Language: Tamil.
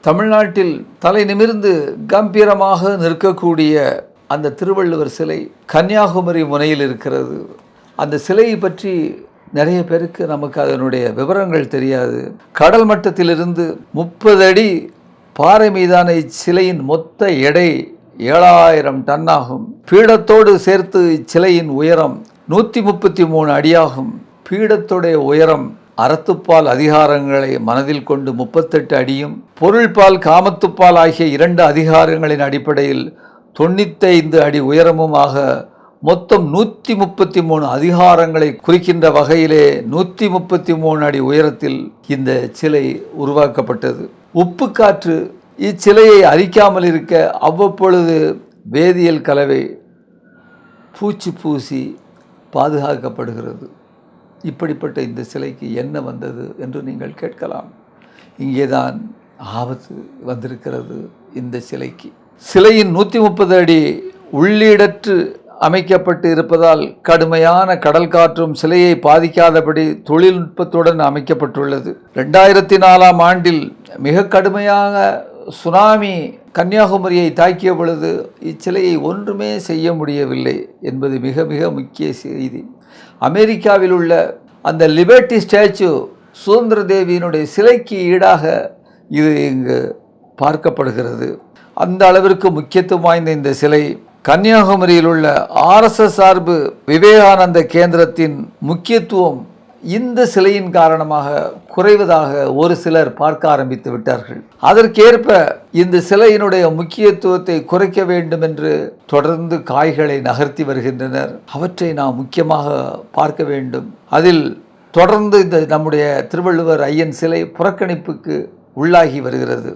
தமிழ்நாட்டில் தலை நிமிர்ந்து கம்பீரமாக நிற்கக்கூடிய அந்த திருவள்ளுவர் சிலை கன்னியாகுமரி முனையில் இருக்கிறது. அந்த சிலையை பற்றி நிறைய பேருக்கு நமக்கு அதனுடைய விவரங்கள் தெரியாது. கடல் மட்டத்திலிருந்து 30 அடி பாறை மீதான இச்சிலையின் மொத்த எடை 7000 டன் ஆகும். பீடத்தோடு சேர்த்து இச்சிலையின் உயரம் 133 அடியாகும். பீடத்துடைய உயரம் அறத்துப்பால் அதிகாரங்களை மனதில் கொண்டு 38 அடியும், பொருள்பால் காமத்துப்பால் ஆகிய 2 அதிகாரங்களின் அடிப்படையில் 95 அடி உயரமுமாக மொத்தம் 133 அதிகாரங்களை குறிக்கின்ற வகையிலே 133 அடி உயரத்தில் இந்த சிலை உருவாக்கப்பட்டது. உப்பு காற்று இச்சிலையை அரிக்காமல் இருக்க அவ்வப்பொழுது வேதியியல் கலவை பூச்சி பூசி பாதுகாக்கப்படுகிறது. இப்படிப்பட்ட இந்த சிலைக்கு என்ன வந்தது என்று நீங்கள் கேட்கலாம். இங்கேதான் ஆபத்து வந்திருக்கிறது. இந்த சிலைக்கு சிலையின் 130 அடி உள்ளீடற்று அமைக்கப்பட்டு இருப்பதால் கடுமையான கடல் காற்றும் சிலையை பாதிக்காதபடி தொழில்நுட்பத்துடன் அமைக்கப்பட்டுள்ளது. 2004ஆம் ஆண்டில் மிக கடுமையாக சுனாமி கன்னியாகுமரியை தாக்கிய பொழுது இச்சிலையை ஒன்றுமே செய்ய முடியவில்லை என்பது மிக மிக முக்கிய செய்தி. அமெரிக்காவில் உள்ள அந்த லிபர்ட்டி ஸ்டாச்சு சுதந்திர தேவியினுடைய சிலைக்கு ஈடாக இது இங்கு பார்க்கப்படுகிறது. அந்த அளவிற்கு முக்கியத்துவம் வாய்ந்த இந்த சிலை கன்னியாகுமரியில் உள்ள RSS சார்பு விவேகானந்த கேந்திரத்தின் முக்கியத்துவம் இந்த சிலையின் காரணமாக குறைவதாக ஒரு சிலர் பார்க்க ஆரம்பித்து விட்டார்கள். அதற்கேற்ப இந்த சிலையினுடைய முக்கியத்துவத்தை குறைக்க வேண்டும் என்று தொடர்ந்து காய்களை நகர்த்தி வருகின்றனர். அவற்றை நாம் முக்கியமாக பார்க்க வேண்டும். அதில் தொடர்ந்து இந்த நம்முடைய திருவள்ளுவர் ஐயன் சிலை புறக்கணிப்புக்கு உள்ளாகி வருகிறது.